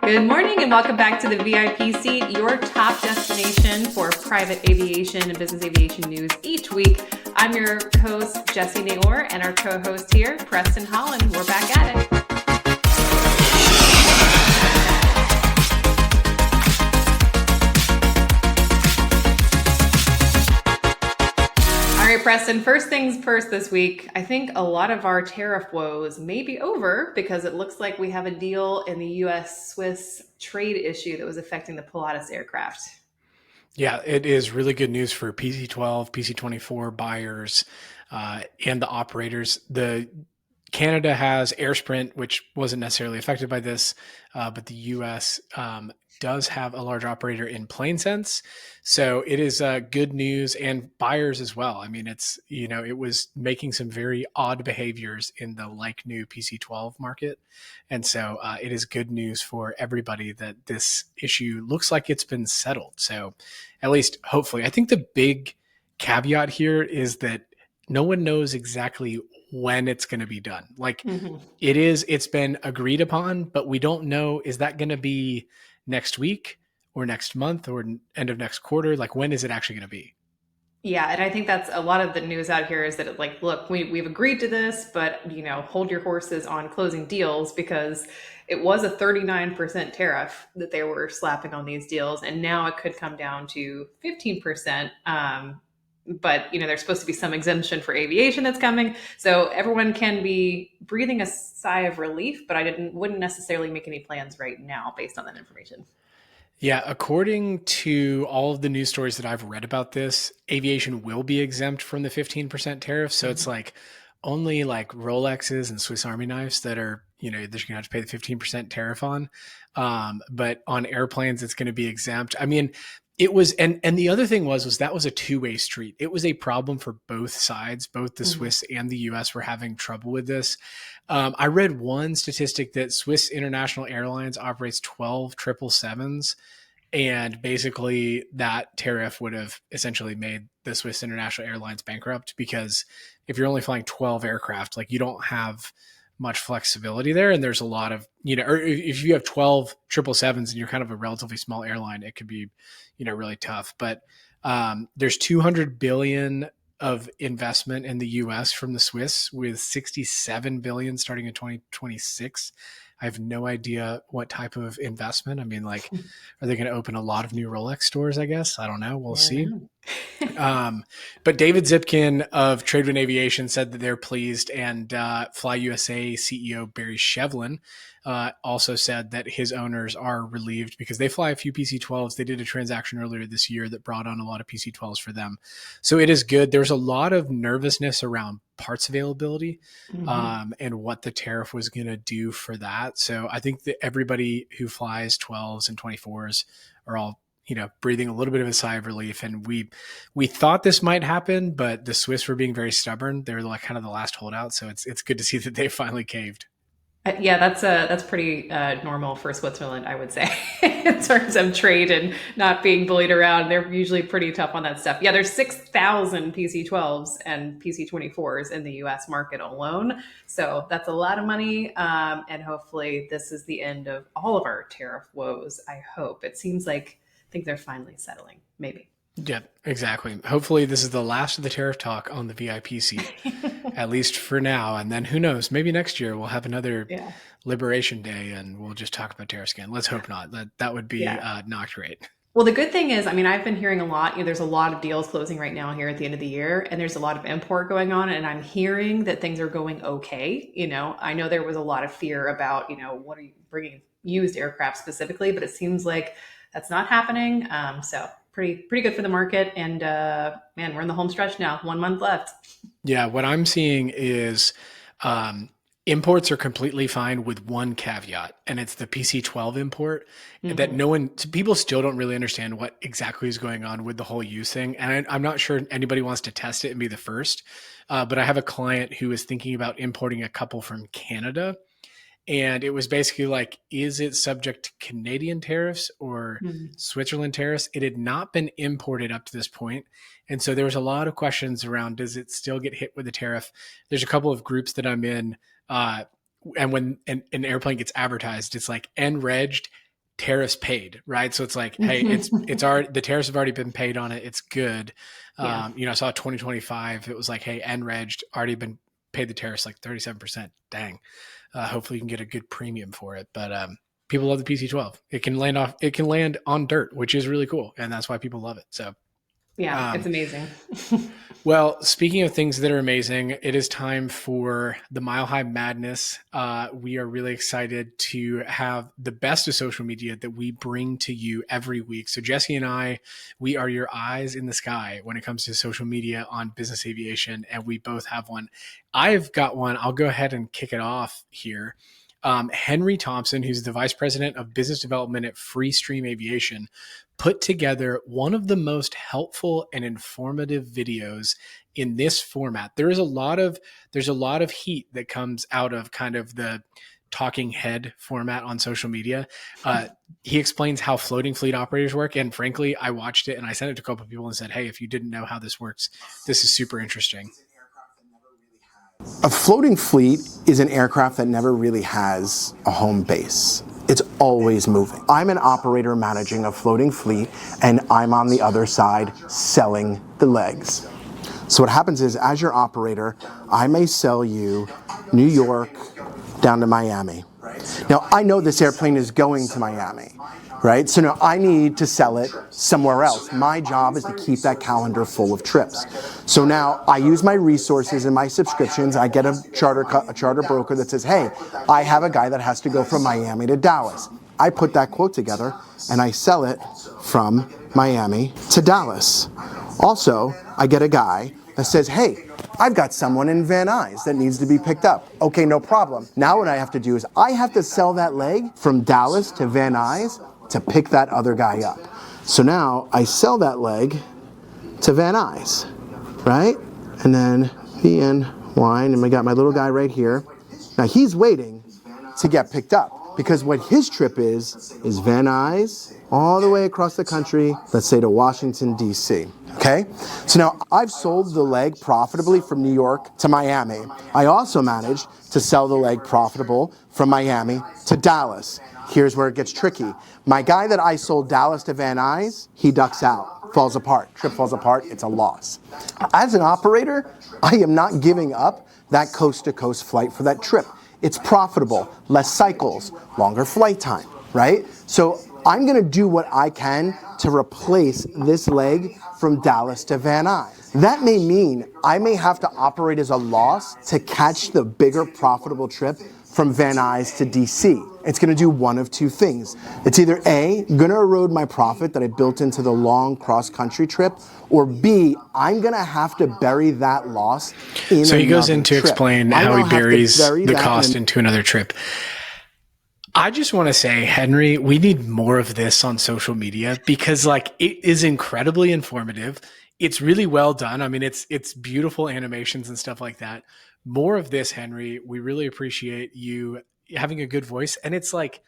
Good morning and welcome back to the VIP seat, your top destination for private aviation and business aviation news each week. I'm your host, Jesse Naor, and our co-host here, Preston Holland. We're back at it. All right, Preston, first things first this week. I think a lot of our tariff woes may be over because it looks like we have a deal in the U.S.-Swiss trade issue that was affecting the Pilatus aircraft. Yeah, it is really good news for PC-12, PC-24 buyers and the operators. Canada has AirSprint, which wasn't necessarily affected by this, but the U.S. Does have a large operator in PlaneSense. So it is good news, and buyers as well. I mean, it was making some very odd behaviors in the new PC-12 market. And so it is good news for everybody that this issue looks like it's been settled. So at least hopefully, I think the big caveat here is that no one knows exactly when it's going to be done. It's been agreed upon, but we don't know, is that going to be next week or next month or end of next quarter? When is it actually going to be? Yeah, and I think that's a lot of the news out here is that look, we've agreed to this, but hold your horses on closing deals because it was a 39% tariff that they were slapping on these deals, and now it could come down to 15%. But there's supposed to be some exemption for aviation that's coming, so everyone can be breathing a sigh of relief. But I wouldn't necessarily make any plans right now based on that information. Yeah, according to all of the news stories that I've read about this, aviation will be exempt from the 15% tariff. So it's only Rolexes and Swiss Army knives that are, they're going to have to pay the 15% tariff on. But on airplanes, it's going to be exempt. I mean, it was, and the other thing was that was a two-way street. It was a problem for both sides. Both the Swiss and the US were having trouble with this. I read one statistic that Swiss International Airlines operates 12 777s, and basically that tariff would have essentially made the Swiss International Airlines bankrupt, because if you're only flying 12 aircraft, you don't have much flexibility there. And there's a lot of, or if you have 12 777s and you're kind of a relatively small airline, it could be, really tough. But there's 200 billion of investment in the US from the Swiss, with 67 billion starting in 2026. I have no idea what type of investment. I mean, are they going to open a lot of new Rolex stores? I guess. I don't know. We'll see. But David Zipkin of Tradewin Aviation said that they're pleased, and Fly USA CEO Barry Shevlin also said that his owners are relieved because they fly a few PC-12s. They did a transaction earlier this year that brought on a lot of PC-12s for them. So it is good. There's a lot of nervousness around parts availability and what the tariff was going to do for that. So I think that everybody who flies 12s and 24s are all breathing a little bit of a sigh of relief. And we thought this might happen, but the Swiss were being very stubborn. They were kind of the last holdout. So it's good to see that they finally caved. Yeah, that's pretty normal for Switzerland, I would say, in terms of trade and not being bullied around. They're usually pretty tough on that stuff. Yeah, there's 6,000 PC-12s and PC-24s in the U.S. market alone. So that's a lot of money. And hopefully this is the end of all of our tariff woes, I hope. It seems like things are finally settling, maybe. Yeah, exactly. Hopefully this is the last of the tariff talk on the VIP seat, at least for now. And then who knows, maybe next year we'll have another Liberation Day and we'll just talk about tariffs again. Let's hope not. That would be not great. Well, the good thing is, I've been hearing a lot, there's a lot of deals closing right now here at the end of the year, and there's a lot of import going on, and I'm hearing that things are going okay. I know there was a lot of fear about, what are you bringing used aircraft specifically, but it seems like that's not happening. So pretty good for the market. And man, we're in the home stretch now. 1 month left. Yeah, what I'm seeing is imports are completely fine with one caveat, and it's the PC-12 import that people still don't really understand what exactly is going on with the whole use thing. And I'm not sure anybody wants to test it and be the first, but I have a client who is thinking about importing a couple from Canada. And it was basically is it subject to Canadian tariffs or Switzerland tariffs? It had not been imported up to this point. And so there was a lot of questions around, does it still get hit with a tariff? There's a couple of groups that I'm in. And when an airplane gets advertised, it's NREG'd tariffs paid, right? So it's like, hey, it's already, the tariffs have already been paid on it. It's good. Yeah. I saw 2025. It was like, hey, NREG already been paid the tariffs like 37%. Dang. Hopefully you can get a good premium for it. But people love the PC-12. It can land on dirt, which is really cool, and that's why people love it. So Yeah, it's amazing. well, speaking of things that are amazing, it is time for the Mile High Madness. We are really excited to have the best of social media that we bring to you every week. So Jesse and I, we are your eyes in the sky when it comes to social media on business aviation, and we both have one. I've got one. I'll go ahead and kick it off here. Henry Thompson, who's the vice president of business development at Freestream Aviation, put together one of the most helpful and informative videos in this format. There's a lot of heat that comes out of kind of the talking head format on social media. He explains how floating fleet operators work. And frankly, I watched it and I sent it to a couple of people and said, hey, if you didn't know how this works, this is super interesting. A floating fleet is an aircraft that never really has a home base. It's always moving. I'm an operator managing a floating fleet, and I'm on the other side selling the legs. So what happens is, as your operator, I may sell you New York down to Miami. Now, I know this airplane is going to Miami, right? So now I need to sell it somewhere else. My job is to keep that calendar full of trips. So now I use my resources and my subscriptions. I get a charter broker that says, hey, I have a guy that has to go from Miami to Dallas. I put that quote together and I sell it from Miami to Dallas. Also, I get a guy that says, hey, I've got someone in Van Nuys that needs to be picked up. Okay, no problem. Now what I have to do is I have to sell that leg from Dallas to Van Nuys to pick that other guy up. So now I sell that leg to Van Nuys, right? And then VN and we got my little guy right here. Now he's waiting to get picked up because what his trip is Van Nuys all the way across the country, let's say to Washington, D.C. Okay? So now I've sold the leg profitably from New York to Miami. I also managed to sell the leg profitable from Miami to Dallas. Here's where it gets tricky. My guy that I sold Dallas to Van Nuys, he ducks out, falls apart. Trip falls apart, it's a loss. As an operator, I am not giving up that coast-to-coast flight for that trip. It's profitable, less cycles, longer flight time, right? So I'm gonna do what I can to replace this leg from Dallas to Van Nuys. That may mean I may have to operate as a loss to catch the bigger profitable trip from Van Nuys to DC. It's gonna do one of two things. It's either A, gonna erode my profit that I built into the long cross-country trip, or B, I'm gonna have to bury that loss in So he goes in to trip. explain how he buries the cost into another trip. I just want to say, Henry, we need more of this on social media because like it is incredibly informative. It's really well done. I mean, it's beautiful animations and stuff like that. More of this, Henry. We really appreciate you having a good voice. And it's like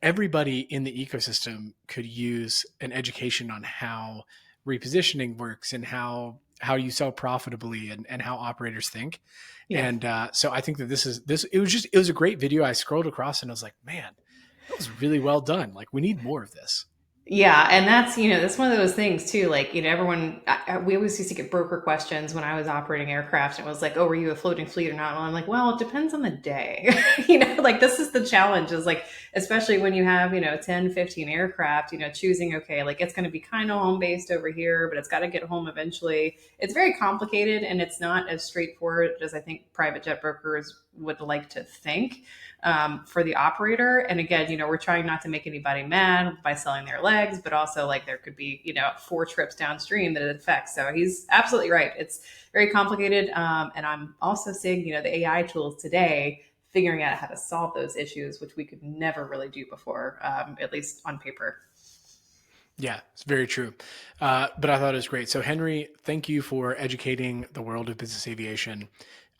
everybody in the ecosystem could use an education on how repositioning works and how you sell profitably and how operators think. Yeah. And so I think that it was a great video. I scrolled across and I was like, man, that was really well done. Like we need more of this. Yeah, and that's one of those things too. Like, everyone, we always used to get broker questions when I was operating aircraft. And it was like, oh, were you a floating fleet or not? And I'm like, well, it depends on the day. Like this is the challenge is like, especially when you have, 10, 15 aircraft, choosing, okay, like it's going to be kind of home based over here, but it's got to get home eventually. It's very complicated and it's not as straightforward as I think private jet brokers would like to think. For the operator. And again, we're trying not to make anybody mad by selling their legs, but also like there could be, 4 trips downstream that it affects. So he's absolutely right. It's very complicated. And I'm also seeing, the AI tools today figuring out how to solve those issues, which we could never really do before, at least on paper. Yeah, it's very true. But I thought it was great. So Henry, thank you for educating the world of business aviation.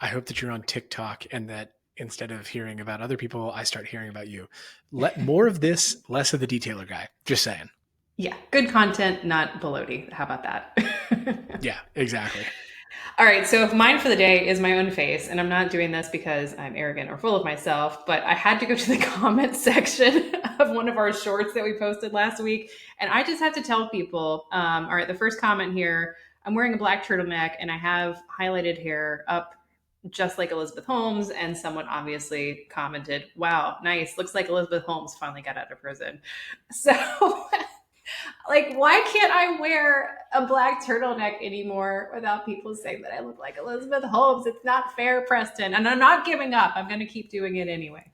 I hope that you're on TikTok and that instead of hearing about other people, I start hearing about you. Let more of this, less of the detailer guy. Just saying. Yeah. Good content, not baloney. How about that? Yeah, exactly. All right, so if mine for the day is my own face, and I'm not doing this because I'm arrogant or full of myself, but I had to go to the comment section of one of our shorts that we posted last week, and I just have to tell people, all right, the first comment here, I'm wearing a black turtleneck and I have highlighted hair up just like Elizabeth Holmes, and someone obviously commented, "Wow, nice. Looks like Elizabeth Holmes finally got out of prison." So like, why can't I wear a black turtleneck anymore without people saying that I look like Elizabeth Holmes? It's not fair, Preston. And I'm not giving up. I'm going to keep doing it anyway.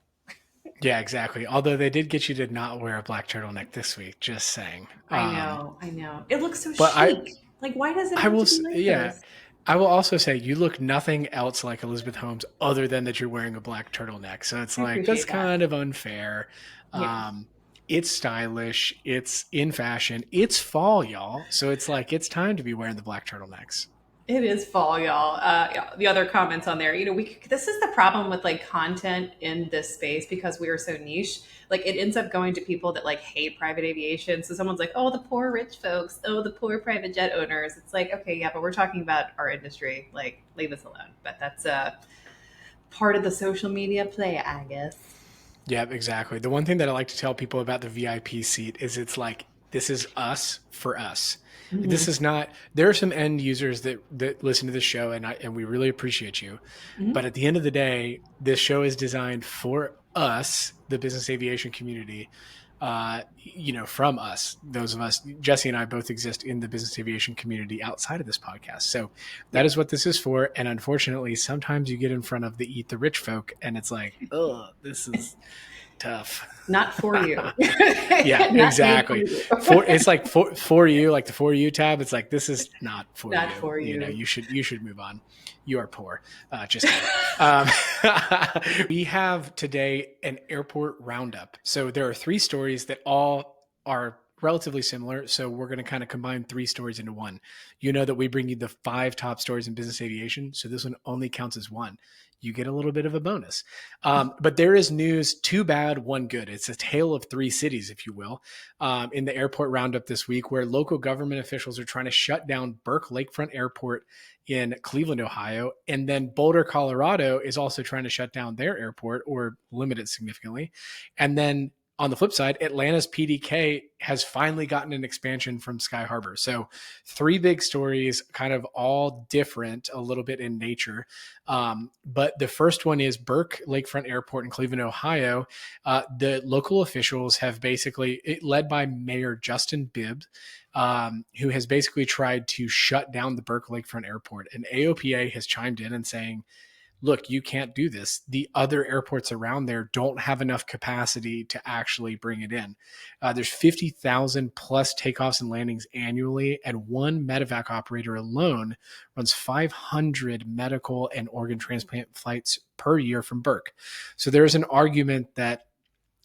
Yeah, exactly. Although they did get you to not wear a black turtleneck this week, just saying. I know. I know. It looks so But chic. Like, why does it have to be like yeah, this? I will also say you look nothing else like Elizabeth Holmes other than that you're wearing a black turtleneck. So it's I like, that's appreciate that. kind of unfair. Yeah. Um, it's stylish. It's in fashion. It's fall, y'all. So it's like, it's time to be wearing the black turtlenecks. It is fall, y'all. Yeah, the other comments on there, this is the problem with like content in this space because we are so niche. Like it ends up going to people that like hate private aviation. So someone's like, "Oh, the poor rich folks. Oh, the poor private jet owners." It's like, okay, yeah, but we're talking about our industry. Like, leave us alone. But that's part of the social media play, I guess. Yeah, exactly. The one thing that I like to tell people about the VIP seat is it's like, this is us for us. This Hmm. is not, there are some end users that listen to this show and we really appreciate you. But Hmm. at the end of the day, this show is designed for us, the business aviation community. From us, those of us, Jesse and I both exist in the business aviation community outside of this podcast. So that Yep. is what this is for. And unfortunately, sometimes you get in front of the eat the rich folk and it's like, oh, this is tough. Not for you. Yeah, Not made for exactly. you. It's like for you, like the for you tab. It's like, this is not for Not you. for You know, you. you should move on. You are poor. Just kidding. Um, we have today an airport roundup. So there are three stories that all are relatively similar. So we're going to kind of combine three stories into one. You know that we bring you the 5 top stories in business aviation. So this one only counts as one. You get a little bit of a bonus. But there is news, 2 bad, 1 good. It's a tale of 3 cities, if you will, in the airport roundup this week, where local government officials are trying to shut down Burke Lakefront Airport in Cleveland, Ohio. And then Boulder, Colorado is also trying to shut down their airport or limit it significantly. And then on the flip side, Atlanta's PDK has finally gotten an expansion from Sky Harbor. So 3 big stories, kind of all different a little bit in nature. But the first one is Burke Lakefront Airport in Cleveland, Ohio. The local officials have basically, led by Mayor Justin Bibb, who has basically tried to shut down the Burke Lakefront Airport. And AOPA has chimed in and saying, look, you can't do this. The other airports around there don't have enough capacity to actually bring it in. There's 50,000 plus takeoffs and landings annually, and one medevac operator alone runs 500 medical and organ transplant flights per year from Burke. So there's an argument that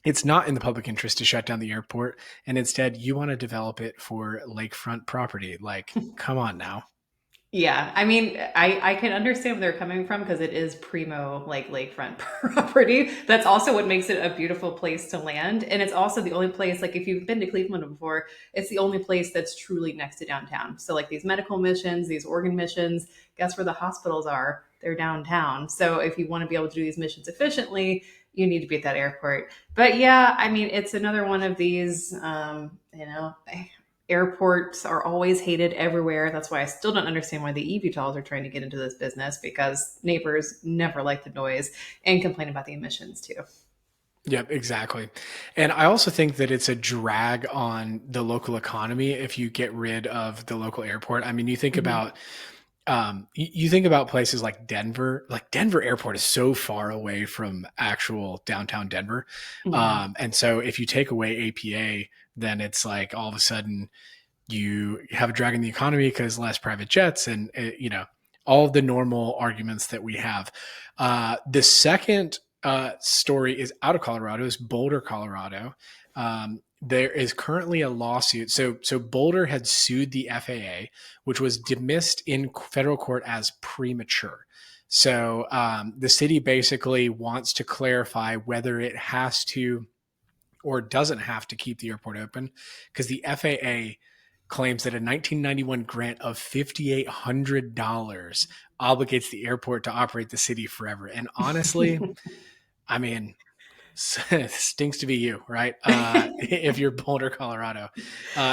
it's not in the public interest to shut down the airport, and instead you want to develop it for lakefront property. Like, come on now. Yeah, I mean, I can understand where they're coming from because it is primo like lakefront property. That's also what makes it a beautiful place to land, and it's also the only place like if you've been to Cleveland before, it's the only place that's truly next to downtown. So like these medical missions, these organ missions, guess where the hospitals are? They're downtown. So if you want to be able to do these missions efficiently, you need to be at that airport. But yeah, I mean, it's another one of these. Airports are always hated everywhere. That's why I still don't understand why the eVTOLs are trying to get into this business because neighbors never like the noise and complain about the emissions too. Yep, exactly. And I also think that it's a drag on the local economy if you get rid of the local airport. I mean, Mhm. you think about places like Denver. Like Denver Airport is so far away from actual downtown Denver, Mhm. and so if you take away APA, then it's like all of a sudden you have a drag in the economy because less private jets and all of the normal arguments that we have. The second story is out of Colorado, is Boulder, Colorado. There is currently a lawsuit. So Boulder had sued the FAA, which was dismissed in federal court as premature. So the city basically wants to clarify whether it has to or doesn't have to keep the airport open because the FAA claims that a 1991 grant of $5,800 obligates the airport to operate the city forever. And honestly, I mean, stinks to be you, right? If you're Boulder, Colorado.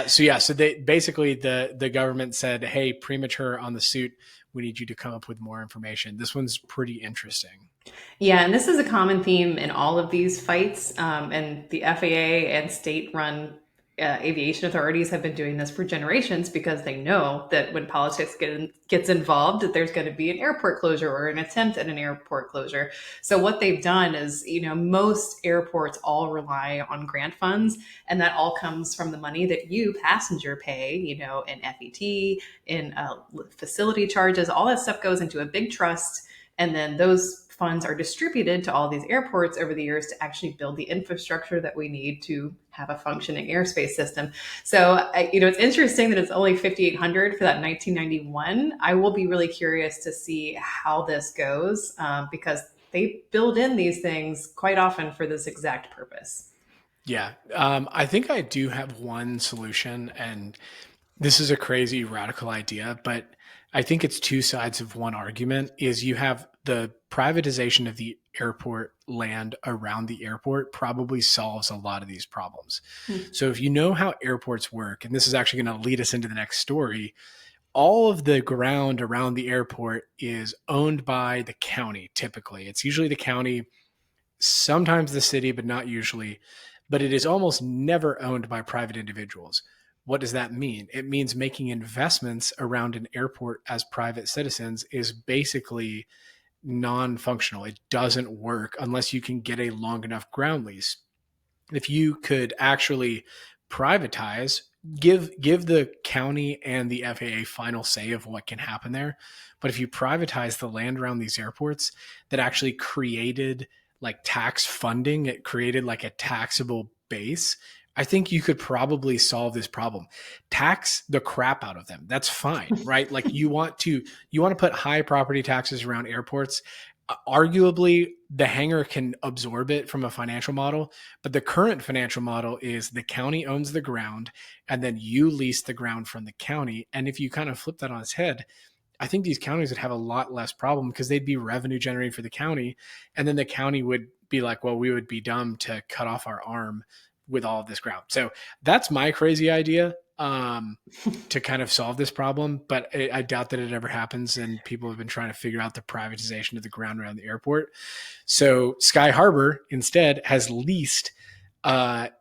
So they basically the government said, hey, premature on the suit. We need you to come up with more information. This one's pretty interesting. Yeah, and this is a common theme in all of these fights. And the FAA and state-run aviation authorities have been doing this for generations because they know that when politics gets involved, that there's going to be an airport closure or an attempt at an airport closure. So what they've done is, most airports all rely on grant funds, and that all comes from the money that you passenger pay, in FET, in facility charges. All that stuff goes into a big trust, and then those funds are distributed to all these airports over the years to actually build the infrastructure that we need to have a functioning airspace system. So, it's interesting that it's only $5,800 for that 1991. I will be really curious to see how this goes because they build in these things quite often for this exact purpose. Yeah. I think I do have one solution, and this is a crazy radical idea, but I think it's two sides of one argument. Is you have the privatization of the airport land around the airport probably solves a lot of these problems. So if you know how airports work, and this is actually going to lead us into the next story, all of the ground around the airport is owned by the county. Typically, it's usually the county, sometimes the city, but not usually. But it is almost never owned by private individuals. What does that mean? It means making investments around an airport as private citizens is basically non-functional. It doesn't work unless you can get a long enough ground lease. If you could actually privatize, give the county and the FAA final say of what can happen there. But if you privatize the land around these airports, that actually created like tax funding, it created like a taxable base, I think you could probably solve this problem. Tax the crap out of them. That's fine, right? Like you want to put high property taxes around airports. Arguably, the hangar can absorb it from a financial model, but the current financial model is the county owns the ground and then you lease the ground from the county. And if you kind of flip that on its head, I think these counties would have a lot less problem because they'd be revenue generating for the county. And then the county would be like, well, we would be dumb to cut off our arm with all of this ground. So that's my crazy idea to kind of solve this problem. But I doubt that it ever happens. And people have been trying to figure out the privatization of the ground around the airport. So Sky Harbour instead has leased 45.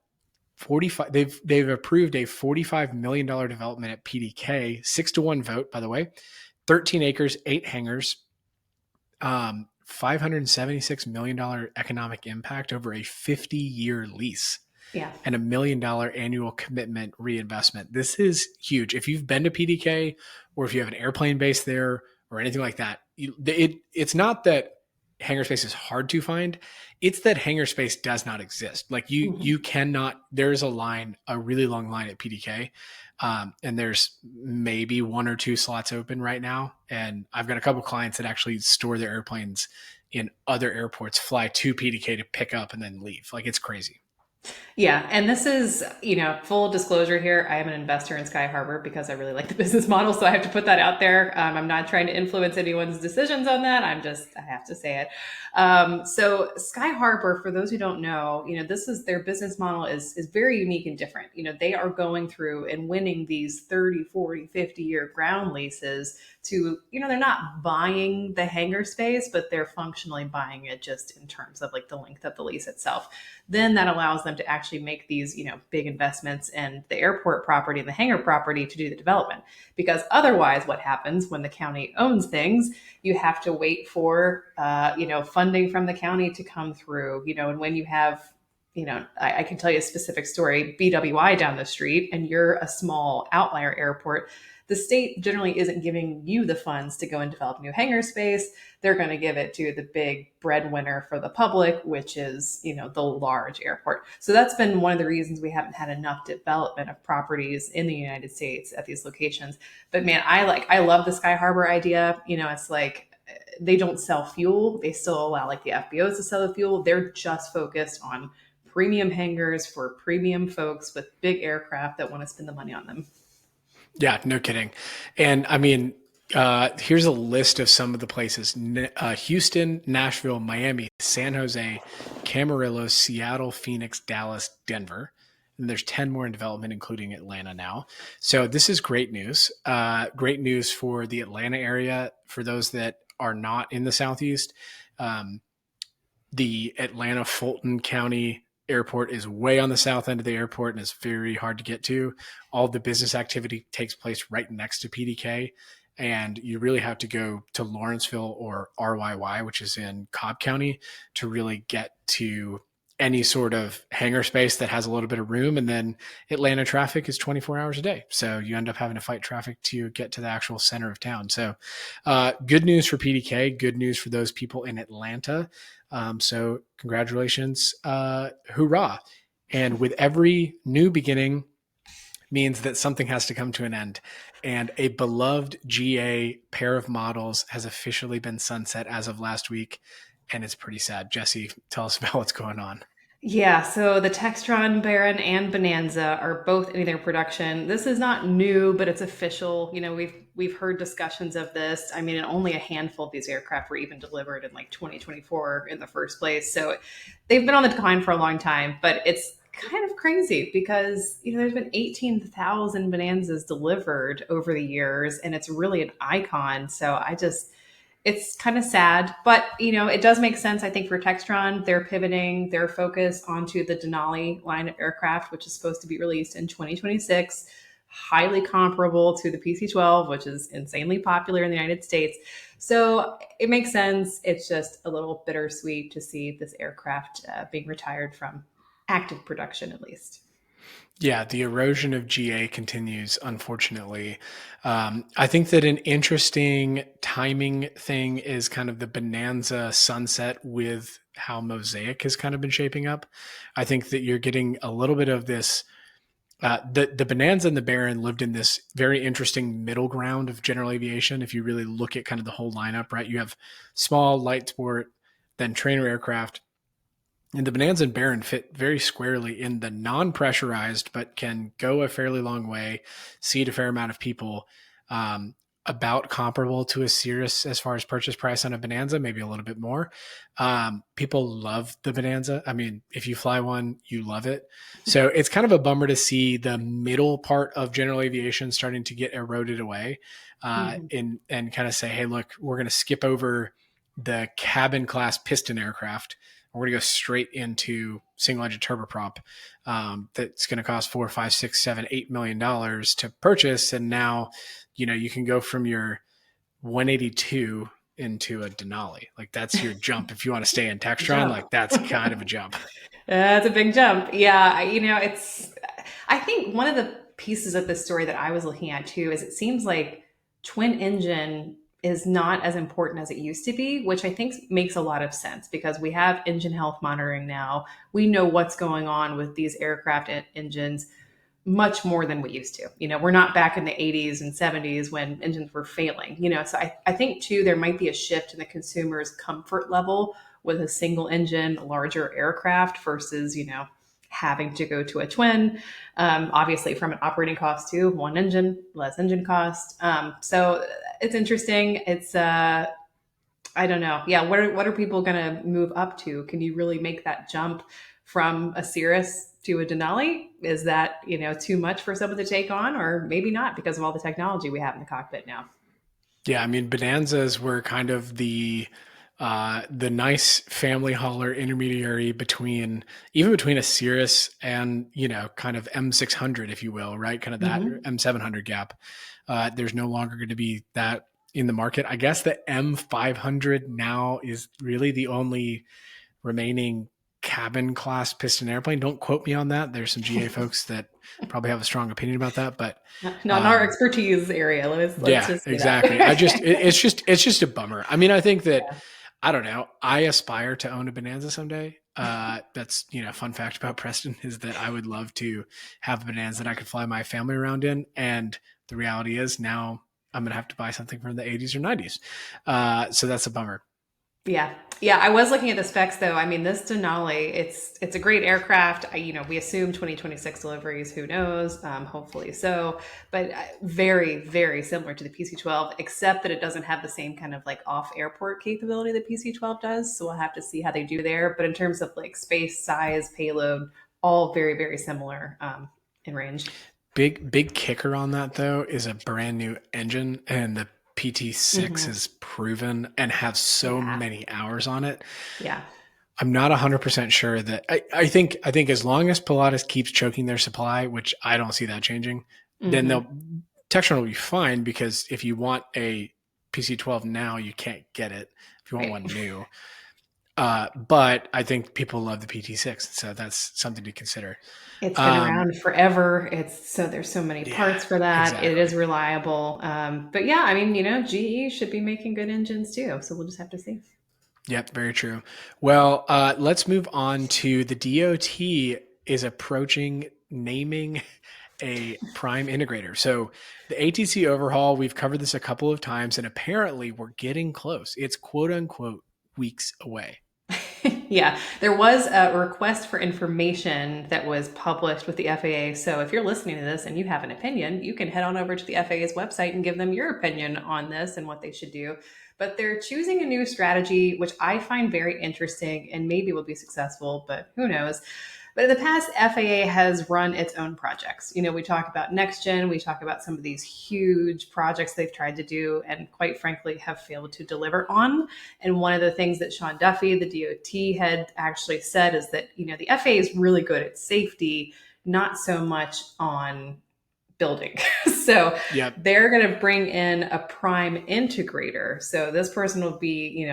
They've approved a $45 million development at PDK, 6-1 vote, by the way, 13 acres, 8 hangars, $576 million economic impact over a 50-year lease. Yeah. And $1 million annual commitment reinvestment. This is huge. If you've been to PDK or if you have an airplane base there or anything like that, it's not that hangar space is hard to find. It's that hangar space does not exist. Like you cannot, there's a really long line at PDK. And there's maybe 1 or 2 slots open right now. And I've got a couple clients that actually store their airplanes in other airports, fly to PDK to pick up and then leave. Like it's crazy. Yeah. And this is, full disclosure here. I am an investor in Sky Harbour because I really like the business model. So I have to put that out there. I'm not trying to influence anyone's decisions on that. I have to say it. So Sky Harbour, for those who don't know, this is their business model is very unique and different. They are going through and winning these 30, 40, 50-year ground leases to, they're not buying the hangar space, but they're functionally buying it just in terms of like the length of the lease itself. Then that allows them to actually make these, big investments in the airport property and the hangar property to do the development. Because otherwise what happens when the county owns things, you have to wait for, funding from the county to come through, and when you have, I can tell you a specific story, BWI down the street, and you're a small outlier airport, the state generally isn't giving you the funds to go and develop new hangar space. They're going to give it to the big breadwinner for the public, which is, the large airport. So that's been one of the reasons we haven't had enough development of properties in the United States at these locations. But man, I love the Sky Harbour idea. It's like, they don't sell fuel. They still allow like the FBOs to sell the fuel. They're just focused on premium hangars for premium folks with big aircraft that want to spend the money on them. Yeah, no kidding. And I mean, here's a list of some of the places: Houston, Nashville, Miami, San Jose, Camarillo, Seattle, Phoenix, Dallas, Denver. And there's 10 more in development, including Atlanta now. So this is great news. Great news for the Atlanta area. For those that are not in the Southeast, um, the Atlanta Fulton County airport is way on the south end of the airport and is very hard to get to. All the business activity takes place right next to PDK. And you really have to go to Lawrenceville or RYY, which is in Cobb County, to really get to any sort of hangar space that has a little bit of room. And then Atlanta traffic is 24 hours a day. So you end up having to fight traffic to get to the actual center of town. So good news for PDK, good news for those people in Atlanta. So congratulations, hoorah. And with every new beginning means that something has to come to an end. And a beloved GA pair of models has officially been sunset as of last week. And it's pretty sad. Jesse, tell us about what's going on. Yeah, so the Textron Baron and Bonanza are both ending their production. This is not new, but it's official. You know, we've heard discussions of this. I mean, and only a handful of these aircraft were even delivered in like 2024 in the first place. So they've been on the decline for a long time, but it's kind of crazy because, you know, there's been 18,000 Bonanzas delivered over the years, and it's really an icon. So it's kind of sad, but you know, it does make sense. I think for Textron, they're pivoting their focus onto the Denali line of aircraft, which is supposed to be released in 2026, highly comparable to the PC-12, which is insanely popular in the United States. So it makes sense. It's just a little bittersweet to see this aircraft being retired from active production, at least. Yeah, the erosion of GA continues, unfortunately. I think that an interesting timing thing is kind of the Bonanza sunset with how Mosaic has kind of been shaping up. I think that you're getting a little bit of this. The Bonanza and the Baron lived in this very interesting middle ground of general aviation. If you really look at kind of the whole lineup, right? You have small, light sport, then trainer aircraft, and the Bonanza and Baron fit very squarely in the non-pressurized, but can go a fairly long way, seat a fair amount of people, about comparable to a Cirrus as far as purchase price on a Bonanza, maybe a little bit more. People love the Bonanza. I mean, if you fly one, you love it. So it's kind of a bummer to see the middle part of general aviation starting to get eroded away, and kind of say, hey, look, we're going to skip over the cabin class piston aircraft. We're going to go straight into single engine turboprop. That's going to cost $4, $5, $6, $7, $8 million to purchase. And now, you know, you can go from your 182 into a Denali. Like that's your jump. If you want to stay in Textron, like that's kind of a jump. That's a big jump. Yeah. You know, I think one of the pieces of this story that I was looking at too is it seems like twin engine is not as important as it used to be, which I think makes a lot of sense because we have engine health monitoring now. We know what's going on with these aircraft engines much more than we used to. You know, we're not back in the 80s and 70s when engines were failing, you know. So I think too, there might be a shift in the consumer's comfort level with a single engine, larger aircraft versus, you know, having to go to a twin. Obviously, from an operating cost too, one engine, less engine cost. So it's interesting. It's I don't know. Yeah, what are people going to move up to? Can you really make that jump from a Cirrus to a Denali? Is that, you know, too much for someone to take on, or maybe not because of all the technology we have in the cockpit now? Yeah, I mean, Bonanzas were kind of the nice family hauler intermediary between a Cirrus and, you know, kind of M600, if you will, right? Kind of that M700 gap. There's no longer going to be that in the market. I guess the M500 now is really the only remaining cabin class piston airplane. Don't quote me on that. There's some GA folks that probably have a strong opinion about that, but not our expertise area. Let's just exactly. It's just a bummer. I mean, I think that I don't know. I aspire to own a Bonanza someday. That's, you know, fun fact about Preston is that I would love to have a Bonanza that I could fly my family around in. And the reality is now I'm going to have to buy something from the 80s or 90s. So that's a bummer. Yeah. Yeah, I was looking at the specs though. I mean, this Denali, it's a great aircraft. We assume 2026 deliveries, who knows? Hopefully so. But very, very similar to the PC-12, except that it doesn't have the same kind of like off-airport capability that PC-12 does. So we'll have to see how they do there. But in terms of like space, size, payload, all very, very similar in range. Big kicker on that though is a brand new engine, and the PT6 is proven and has so many hours on it. Yeah. I'm not 100% sure that I think as long as Pilatus keeps choking their supply, which I don't see that changing, then Textron will be fine, because if you want a PC-12 now, you can't get it if you want one new. But I think people love the PT6, so that's something to consider. It's been around forever. There's so many parts for that. Exactly. It is reliable. But yeah, I mean, GE should be making good engines too. So we'll just have to see. Yep, very true. Well, let's move on to the DOT is approaching naming a prime integrator. So the ATC overhaul, we've covered this a couple of times, and apparently we're getting close. It's quote unquote weeks away. Yeah, there was a request for information that was published with the FAA. So if you're listening to this and you have an opinion, you can head on over to the FAA's website and give them your opinion on this and what they should do. But they're choosing a new strategy, which I find very interesting and maybe will be successful, but who knows. But in the past, FAA has run its own projects. We talk about Nixed, we talk about some of these huge projects they've tried to do and quite frankly have failed to deliver on. And one of the things that Sean Duffy, the DOT head, actually said is that, the FAA is really good at safety, not so much on building. So they're going to bring in a prime integrator. So this person will be,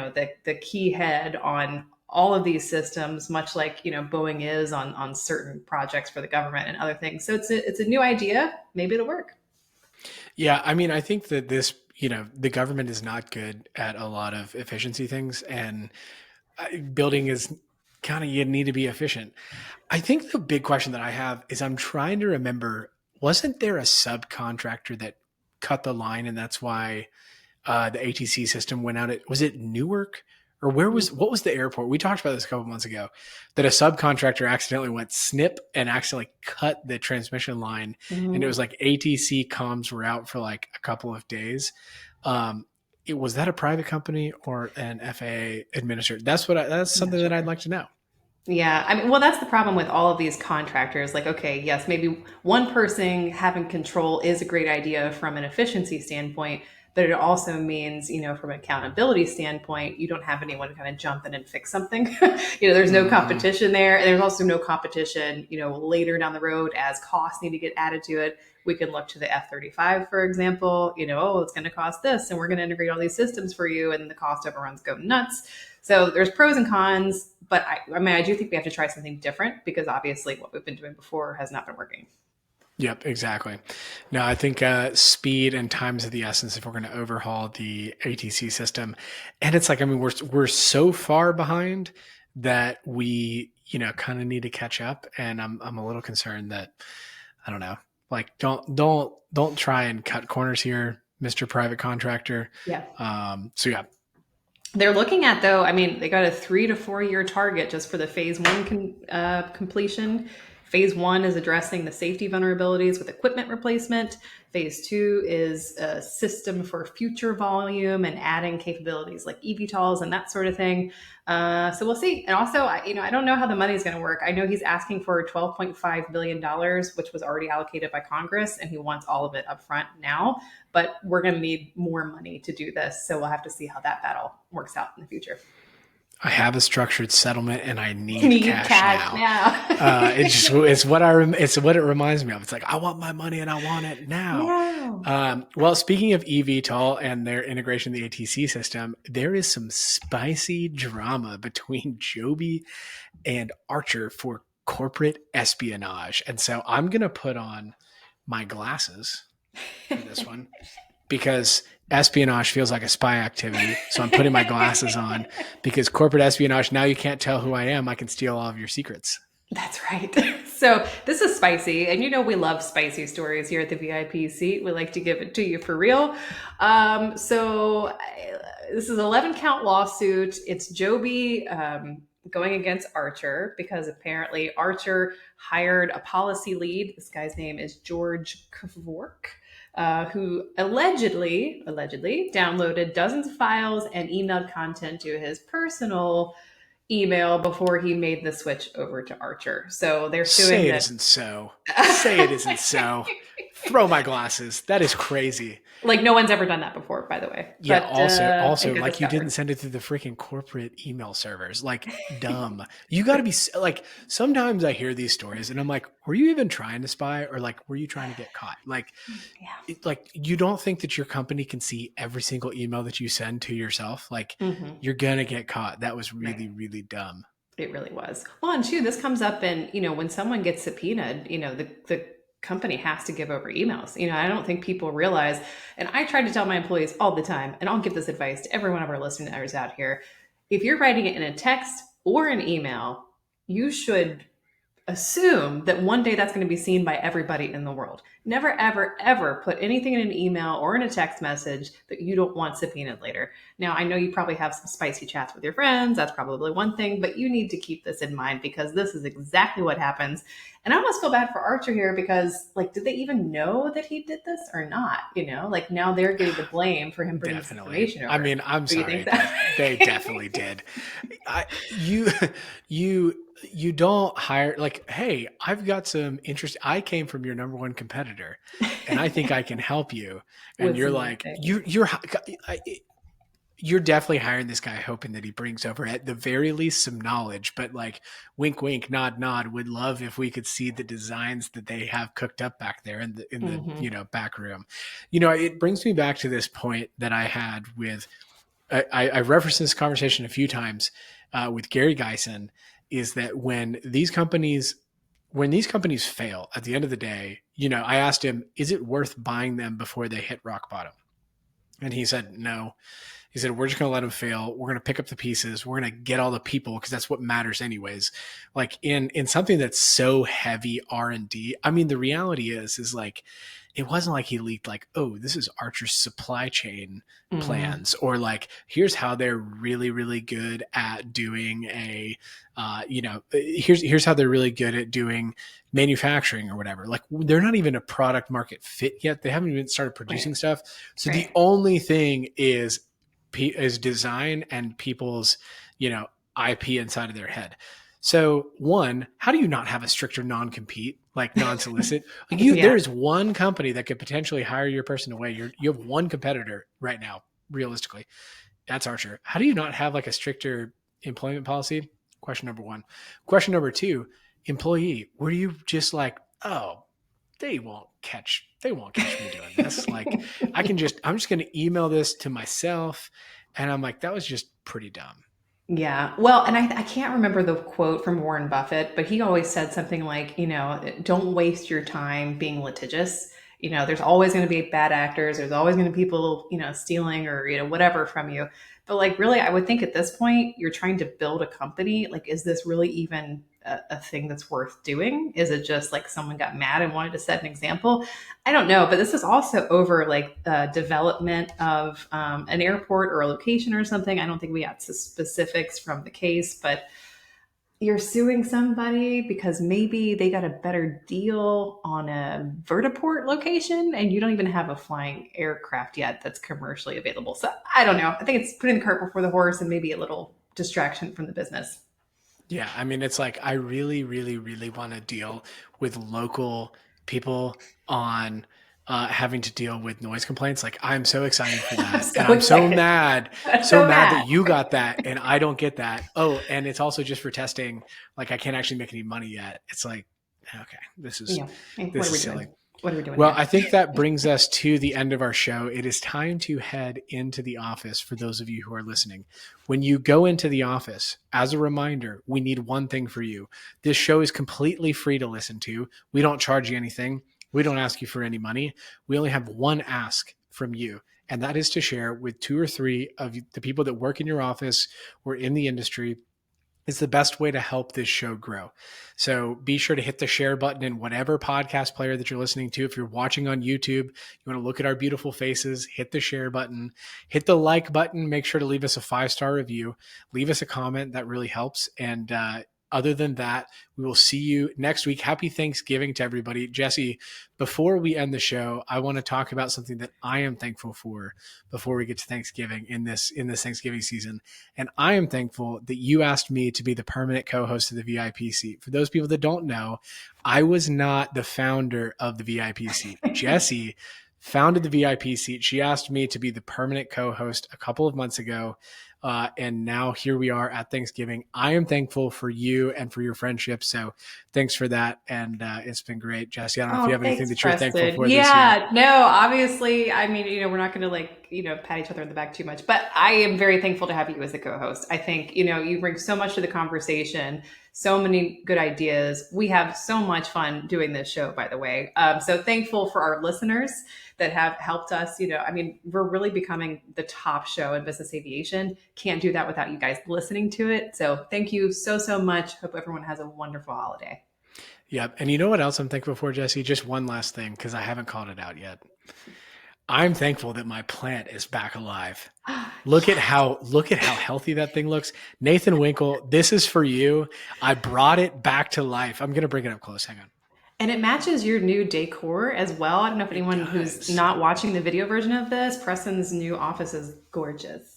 the key head on all of these systems, much like, Boeing is on certain projects for the government and other things. So it's a new idea. Maybe it'll work. Yeah. I mean, I think that this, the government is not good at a lot of efficiency things, and building is kind of, you need to be efficient. I think the big question that I have is I'm trying to remember, wasn't there a subcontractor that cut the line, and that's why the ATC system went out? Was it Newark? Or what was the airport? We talked about this a couple months ago, that a subcontractor accidentally went snip and accidentally cut the transmission line. And it was like ATC comms were out for like a couple of days. Was that a private company or an FAA administrator? That's something that I'd like to know. Yeah. I mean, well, that's the problem with all of these contractors. Like, okay, yes, maybe one person having control is a great idea from an efficiency standpoint, but it also means, from an accountability standpoint, you don't have anyone to kind of jump in and fix something. There's no competition there. And there's also no competition, later down the road as costs need to get added to it. We can look to the F-35, for example, it's going to cost this and we're going to integrate all these systems for you, and the cost overruns go nuts. So there's pros and cons, but I do think we have to try something different, because obviously what we've been doing before has not been working. Yep, exactly. No, I think speed and time is of the essence if we're going to overhaul the ATC system. And it's like, I mean, we're so far behind that we, kind of need to catch up. And I'm a little concerned that, I don't know, like don't try and cut corners here, Mr. Private Contractor. Yeah. So yeah. They're looking at, though, I mean, they got a 3 to 4 year target just for the phase 1 completion. Phase 1 is addressing the safety vulnerabilities with equipment replacement. Phase 2 is a system for future volume and adding capabilities like eVTOLs and that sort of thing. So we'll see. And also, I don't know how the money is going to work. I know he's asking for $12.5 billion, which was already allocated by Congress, and he wants all of it up front now. But we're going to need more money to do this. So we'll have to see how that battle works out in the future. I have a structured settlement and I need cash now. It's what it reminds me of. It's like, I want my money and I want it now. Well, speaking of eVTOL and their integration of the ATC system, there is some spicy drama between Joby and Archer for corporate espionage. And so I'm going to put on my glasses for this one, because espionage feels like a spy activity. So I'm putting my glasses on, because corporate espionage, now you can't tell who I am. I can steal all of your secrets. That's right. So this is spicy, and we love spicy stories here at the VIP seat. We like to give it to you for real. This is 11 count lawsuit. It's Joby going against Archer because apparently Archer hired a policy lead. This guy's name is George Kvork. Who allegedly downloaded dozens of files and emailed content to his personal email before he made the switch over to Archer. So they're suing. Say it isn't so. Say it isn't so. Throw my glasses. That is crazy. Like no one's ever done that before, by the way. Yeah. But, also, like you didn't send it through the freaking corporate email servers. Like dumb. You got to be like. Sometimes I hear these stories and I'm like, were you even trying to spy, or like were you trying to get caught? Like, like you don't think that your company can see every single email that you send to yourself? Like you're gonna get caught. That was really really dumb. It really was. Well, and two, this comes up in when someone gets subpoenaed, the company has to give over emails. I don't think people realize, and I try to tell my employees all the time, and I'll give this advice to every one of our listeners out here. If you're writing it in a text or an email, you should assume that one day that's going to be seen by everybody in the world. Never, ever, ever put anything in an email or in a text message that you don't want subpoenaed later. Now, I know you probably have some spicy chats with your friends. That's probably one thing, but you need to keep this in mind because this is exactly what happens. And I almost feel bad for Archer here because, like, did they even know that he did this or not? Like now they're getting the blame for him bringing this information over. I mean, I'm sorry. They definitely did. You don't hire, like, hey, I've got some interest. I came from your number one competitor and I think I can help you. And you're like, you're definitely hiring this guy hoping that he brings over at the very least some knowledge, but like wink, wink, nod, nod, would love if we could see the designs that they have cooked up back there in the back room. It brings me back to this point that I had with, I referenced this conversation a few times with Gary Geisen, is that when these companies fail at the end of the day, I asked him, is it worth buying them before they hit rock bottom? And he said, no. He said, we're just going to let them fail. We're going to pick up the pieces. We're going to get all the people because that's what matters anyways. Like in something that's so heavy R&D. I mean, the reality is like, it wasn't like he leaked like, oh, this is Archer's supply chain plans, or like, here's how they're really, really good at doing here's how they're really good at doing manufacturing or whatever. Like they're not even a product market fit yet. They haven't even started producing stuff. So the only thing is design and people's, IP inside of their head. So one, how do you not have a stricter non-compete, like non-solicit? Like there's one company that could potentially hire your person away. You have one competitor right now, realistically. That's Archer. How do you not have like a stricter employment policy? Question number one. Question number two, employee, were you just like, oh, they won't catch me doing this. Like I'm just going to email this to myself. And I'm like, that was just pretty dumb. Yeah. Well, and I can't remember the quote from Warren Buffett, but he always said something like, don't waste your time being litigious. There's always going to be bad actors. There's always going to be people, stealing or, whatever from you. But like, really, I would think at this point, you're trying to build a company. Like, is this really even a thing that's worth doing? Is it just like someone got mad and wanted to set an example? I don't know. But this is also over like development of an airport or a location or something. I don't think we got specifics from the case, but you're suing somebody because maybe they got a better deal on a vertiport location and you don't even have a flying aircraft yet that's commercially available. So I don't know. I think it's putting the cart before the horse and maybe a little distraction from the business. Yeah. I mean, it's like, I really, really, really want to deal with local people on having to deal with noise complaints. Like I'm so excited for that. I'm so mad that you got that and I don't get that. Oh, and it's also just for testing. Like I can't actually make any money yet. It's like, okay, this is silly. What are we doing? Well, I think that brings us to the end of our show. It is time to head into the office for those of you who are listening. When you go into the office, as a reminder, we need one thing for you. This show is completely free to listen to. We don't charge you anything. We don't ask you for any money. We only have one ask from you, and that is to share with 2 or 3 of the people that work in your office or in the industry It's the best way to help this show grow. So be sure to hit the share button in whatever podcast player that you're listening to. If you're watching on YouTube, you want to look at our beautiful faces, hit the share button, hit the like button, make sure to leave us a 5-star review, leave us a comment. That really helps. And other than that, we will see you next week. Happy Thanksgiving to everybody. Jesse, before we end the show, I want to talk about something that I am thankful for before we get to Thanksgiving in this Thanksgiving season. And I am thankful that you asked me to be the permanent co-host of the VIP seat. For those people that don't know, I was not the founder of the VIP seat. Jesse founded the VIP seat. She asked me to be the permanent co-host a couple of months ago. And now here we are at Thanksgiving. I am thankful for you and for your friendship. So thanks for that. And it's been great. Jesse, I don't know if you have anything that you're thankful for this year. No, obviously, I mean, we're not going to pat each other in the back too much, but I am very thankful to have you as the co-host. I think, you bring so much to the conversation, so many good ideas. We have so much fun doing this show, by the way. So thankful for our listeners that have helped us. We're really becoming the top show in business aviation. Can't do that without you guys listening to it. So thank you so, so much. Hope everyone has a wonderful holiday. Yep. And you know what else I'm thankful for, Jesse? Just one last thing, because I haven't called it out yet. I'm thankful that my plant is back alive. Look at how healthy that thing looks. Nathan Winkle, this is for you. I brought it back to life. I'm going to bring it up close. Hang on. And it matches your new decor as well. I don't know if anyone who's not watching the video version of this, Preston's new office is gorgeous.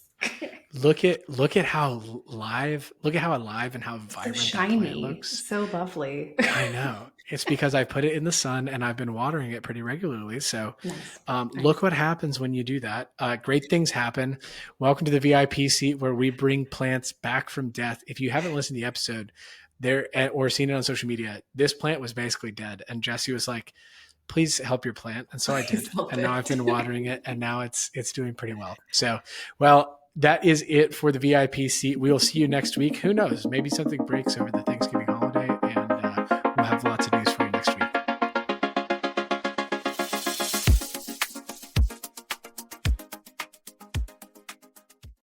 Look at how alive and how vibrant so shiny. That plant looks. So lovely. I know. It's because I put it in the sun and I've been watering it pretty regularly. So look what happens when you do that. Great things happen. Welcome to the VIP seat, where we bring plants back from death. If you haven't listened to the episode there or seen it on social media, this plant was basically dead. And Jesse was like, please help your plant. And so I did. And now I've been watering it and now it's doing pretty well. So, that is it for the VIP seat. We will see you next week. Who knows? Maybe something breaks over the